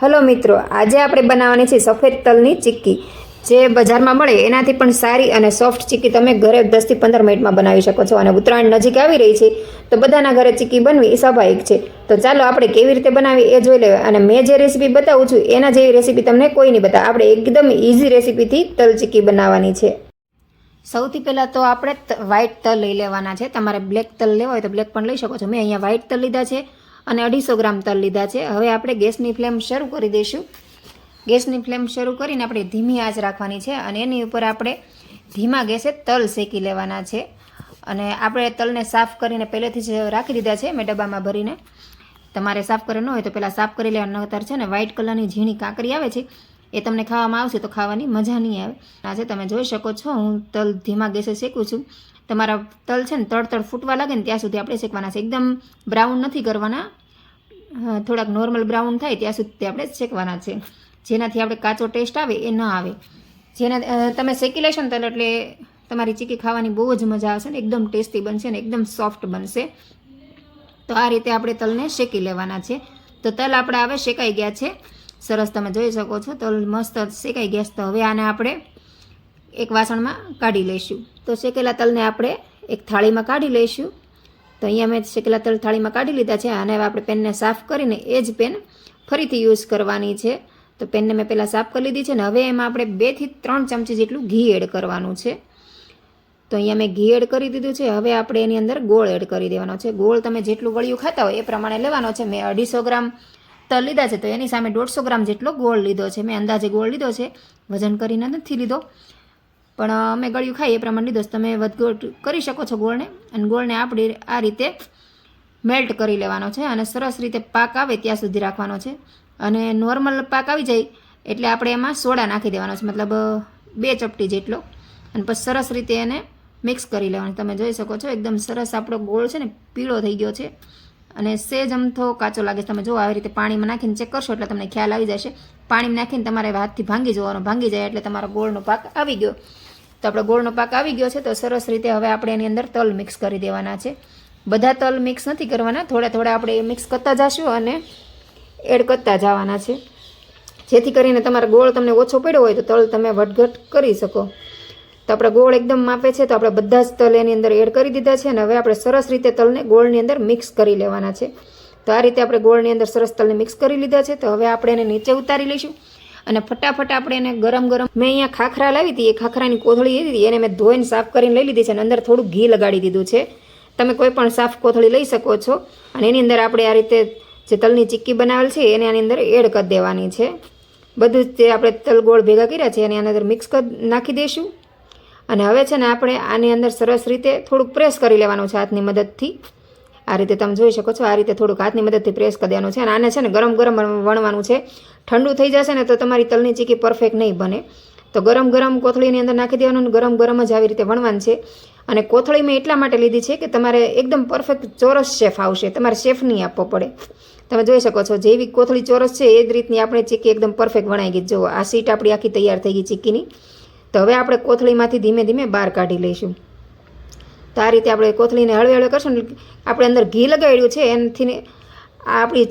Hello મિત્રો, આજે આપણે બનાવવાની છે સફેદ તલની ચીક્કી, જે બજારમાં મળે એનાથી પણ સારી અને સોફ્ટ ચીક્કી તમે ઘરે 10 થી 15 મિનિટમાં બનાવી શકો છો. અને ઉત્તરાયણ નજીક આવી રહી છે તો બધાના ઘરે ચીક્કી બનવી સ્વાભાવિક છે. તો ચાલો આપણે કેવી રીતે બનાવી એ જોઈ લેવા. અને મેં જે રેસીપી બતાવું છું એના જેવી રેસીપી તમને કોઈ નહીં બતાવે. આપણે એકદમ ઇઝી રેસીપીથી તલ ચીક્કી બનાવવાની છે. સૌથી પહેલાં તો આપણે વ્હાઇટ તલ લઈ લેવાના છે. તમારે બ્લેક તલ લેવા હોય તો બ્લેક પણ લઈ શકો છો. મેં અહીંયા વ્હાઇટ તલ લીધા છે અને 250 ગ્રામ તલ લીધા છે. હવે આપણે ગેસની ફ્લેમ શરૂ કરી દઈશું. ગેસની ફ્લેમ શરૂ કરીને આપણે ધીમી આંચ રાખવાની છે અને એની ઉપર આપણે ધીમા ગેસે તલ શેકી લેવાના છે. અને આપણે તલને સાફ કરીને પહેલેથી જ રાખી દીધા છે મેં ડબ્બામાં ભરીને. તમારે સાફ કરે ન હોય તો પહેલાં સાફ કરી લેવાના. નતર છે ને વ્હાઇટ કલરની ઝીણી કાંકરી આવે છે એ તમને ખાવામાં આવશે તો ખાવાની મજા નહીં આવે. આજે તમે જોઈ શકો છો હું તલ ધીમા ગેસે શેકું છું. તમારા તલ છે ને તળ ફૂટવા લાગે ને ત્યાં સુધી આપણે શેકવાના છે. એકદમ બ્રાઉન નથી કરવાના, થોડાક નોર્મલ બ્રાઉન થાય ત્યાં સુધી આપણે શેકવાના છે, જેનાથી આપણે કાચો ટેસ્ટ આવે એ ન આવે. જેને તમે શેકી લેશો ને તલ એટલે તમારી ચીક્કી ખાવાની બહુ જ મજા આવશે ને એકદમ ટેસ્ટી બનશે ને એકદમ સોફ્ટ બનશે. તો આ રીતે આપણે તલને શેકી લેવાના છે. તો તલ આપણા હવે શેકાઈ ગયા છે સરસ, તમે જોઈ શકો છો તલ મસ્ત શેકાઈ ગયા છે. તો હવે આને આપણે એક વાસણમાં કાઢી લઈશું. તો શેકેલા તલને આપણે એક થાળીમાં કાઢી લઈશું. તો અહીંયા મેં શેકેલા તલ થાળીમાં કાઢી લીધા છે અને હવે આપણે પેનને સાફ કરીને એ જ પેન ફરીથી યુઝ કરવાની છે. તો પેનને મેં પહેલાં સાફ કરી લીધી છે ને હવે એમાં આપણે 2 થી 3 ચમચી જેટલું ઘી એડ કરવાનું છે. તો અહીંયા મેં ઘી એડ કરી દીધું છે. હવે આપણે એની અંદર ગોળ એડ કરી દેવાનો છે. ગોળ તમે જેટલું ગળ્યું ખાતા હોય એ પ્રમાણે લેવાનો છે. મેં 250 ગ્રામ તલ લીધા છે તો એની સામે 150 ગ્રામ જેટલો ગોળ લીધો છે. મેં અંદાજે ગોળ લીધો છે, વજન કરીને નથી લીધો, પણ અમે ગળ્યું ખાઈ એ પ્રમાણે લીધો છે. તમે વધઘટ કરી શકો છો ગોળને. અને ગોળને આપણે આ રીતે મેલ્ટ કરી લેવાનો છે અને સરસ રીતે પાક આવે ત્યાં સુધી રાખવાનો છે. અને નોર્મલ પાક આવી જાય એટલે આપણે એમાં સોડા નાખી દેવાનો છે, મતલબ 2 ચપટી જેટલો. અને પછી સરસ રીતે એને મિક્સ કરી લેવાનું. તમે જોઈ શકો છો એકદમ સરસ આપણો ગોળ છે ને પીળો થઈ ગયો છે અને સેજ અમથો કાચો લાગે છે. તમે જો આવી રીતે પાણીમાં નાખીને ચેક કરશો એટલે તમને ખ્યાલ આવી જશે. પાણીમાં નાખીને તમારે હાથથી ભાંગી જવાનો, ભાંગી જાય એટલે તમારો ગોળનો પાક આવી ગયો. તો આપણો ગોળનો પાક આવી ગયો છે. તો સરસ રીતે હવે આપણે એની અંદર તલ મિક્સ કરી દેવાના છે. બધા તલ મિક્સ નથી કરવાના, થોડા થોડા આપણે મિક્સ કરતા જશું અને એડ કરતા જવાના છે, જેથી કરીને તમારો ગોળ તમને ઓછો પડ્યો હોય તો તલ તમે વધઘટ કરી શકો. તો આપણે ગોળ એકદમ માપે છે તો આપણે બધા જ તલ એની અંદર એડ કરી દીધા છે. અને હવે આપણે સરસ રીતે તલને ગોળની અંદર મિક્સ કરી લેવાના છે. તો આ રીતે આપણે ગોળની અંદર સરસ તલને મિક્સ કરી લીધા છે. તો હવે આપણે એને નીચે ઉતારી લઈશું અને ફટાફટ આપણે એને ગરમ મેં અહીંયા ખાખરા લાવી હતી, એ ખાખરાની કોથળી લીધી, એને મેં ધોઈને સાફ કરીને લઈ લીધી છે અને અંદર થોડું ઘી લગાડી દીધું છે. તમે કોઈ પણ સાફ કોથળી લઈ શકો છો. અને એની અંદર આપણે આ રીતે જે તલની ચીક્કી બનાવેલ છે એને આની અંદર એડ કરી દેવાની છે. બધું જ જે આપણે તલ ગોળ ભેગા કર્યા છે એને આની અંદર મિક્સ નાખી દઈશું. અને હવે છે ને આપણે આની અંદર સરસ રીતે થોડુંક પ્રેસ કરી લેવાનું છે હાથની મદદથી. આ રીતે તમે જોઈ શકો છો, આ રીતે થોડુંક હાથની મદદથી પ્રેસ કરી દેવાનું છે. અને આને છે ને ગરમ વણવાનું છે. ઠંડુ થઈ જશે ને તો તમારી તલની ચીક્કી પરફેક્ટ નહીં બને. તો ગરમ કોથળીની અંદર નાખી દેવાનું અને ગરમ જ આવી રીતે વણવાનું છે. અને કોથળી મેં એટલા માટે લીધી છે કે તમારે એકદમ પરફેક્ટ ચોરસ શેફ આવશે, તમારે શેફ નહીં આપવો પડે. તમે જોઈ શકો છો જેવી કોથળી ચોરસ છે એ જ રીતની આપણે ચીક્કી એકદમ પરફેક્ટ વણાઈ ગઈ. જો આ સીટ આપણી આખી તૈયાર થઈ ગઈ ચીક્કીની. તો હવે આપણે કોથળીમાંથી ધીમે ધીમે બહાર કાઢી લઈશું. તો આ રીતે આપણે કોથળીને હળવે કરશું ને આપણે અંદર ઘી લગાડ્યું છે એનાથી આપણી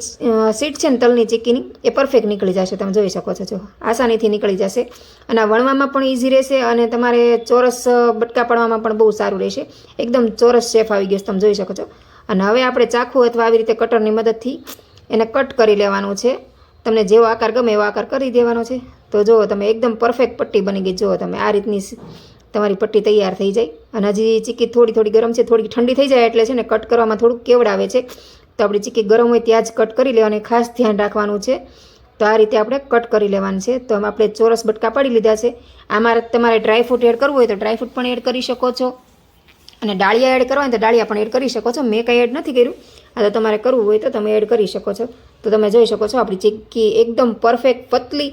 સીટ છે ને તલની ચીક્કીની એ પરફેક્ટ નીકળી જશે. તમે જોઈ શકો છો, જો આસાનીથી નીકળી જશે. અને આ વણવામાં પણ ઇઝી રહેશે અને તમારે ચોરસ બટકા પાડવામાં પણ બહુ સારું રહેશે. એકદમ ચોરસ શેપ આવી ગયો તમે જોઈ શકો છો. અને હવે આપણે ચાકુ અથવા આવી રીતે કટરની મદદથી એને કટ કરી લેવાનું છે. તમને જેવો આકાર ગમે એવો આકાર કરી દેવાનો છે. તો જુઓ તમે એકદમ પરફેક્ટ પટ્ટી બની ગઈ. જુઓ તમે આ રીતની તમારી પટ્ટી તૈયાર થઈ જાય. અને હજી ચીક્કી થોડી ગરમ છે, થોડી ઠંડી થઈ જાય એટલે છે ને કટ કરવામાં થોડુંક કેવડાવે છે. તો આપણી ચીક્કી ગરમ હોય ત્યાં જ કટ કરી લેવાની, ખાસ ધ્યાન રાખવાનું છે. તો આ રીતે આપણે કટ કરી લેવાનું છે. તો આપણે ચોરસ બટકા પાડી લીધા છે. આમાં તમારે ડ્રાયફ્રૂટ એડ કરવું હોય તો ડ્રાયફ્રૂટ પણ એડ કરી શકો છો. અને ડાળિયા એડ કરવા હોય તો ડાળિયા પણ એડ કરી શકો છો. મેં કંઈ એડ નથી કર્યું. આ તો તમારે કરવું હોય તો તમે એડ કરી શકો છો. તો તમે જોઈ શકો છો આપણી ચીક્કી એકદમ પરફેક્ટ પતલી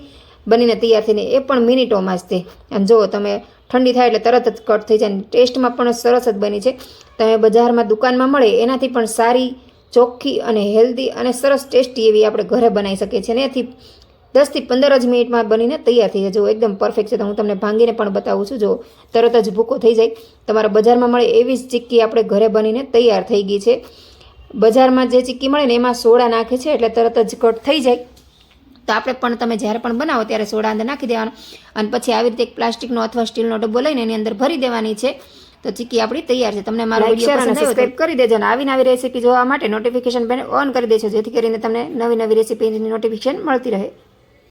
બનીને તૈયાર થઈને એ પણ મિનિટોમાં જ તે. અને જુઓ તમે ઠંડી થાય એટલે તરત જ કટ થઈ જાય. ટેસ્ટમાં પણ સરસ જ બની છે. તમે બજારમાં દુકાનમાં મળે એનાથી પણ સારી, ચોખ્ખી અને હેલ્ધી અને સરસ ટેસ્ટી એવી આપણે ઘરે બનાવી શકીએ છીએ. અને એથી 10 થી 15 જ મિનિટમાં બનીને તૈયાર થઈ જાય. જો એકદમ પરફેક્ટ છે. તો હું તમને ભાંગીને પણ બતાવું છું. જો તરત જ ભૂકો થઈ જાય. તમારા બજારમાં મળે એવી જ ચીક્કી આપણે ઘરે બનીને તૈયાર થઈ ગઈ છે. બજારમાં જે ચીક્કી મળે ને એમાં સોડા નાખે છે એટલે તરત જ કટ થઈ જાય. તો આપણે પણ તમે જ્યારે પણ બનાવો ત્યારે સોડા અંદર નાખી દેવાનો અને પછી આવી રીતે એક પ્લાસ્ટિકનો અથવા સ્ટીલનો ડબ્બો લઈને એની અંદર ભરી દેવાની છે. તો ચીકી આપણી તૈયાર છે. તમને મારો વિડીયો પસંદ આવ્યો તો સબસ્ક્રાઇબ કરી દેજો અને આવી રેસીપી જોવા માટે નોટિફિકેશન બેલ ઓન કરી દેજો જેથી કરીને તમને નવી રેસીપીની નોટિફિકેશન મળતી રહે.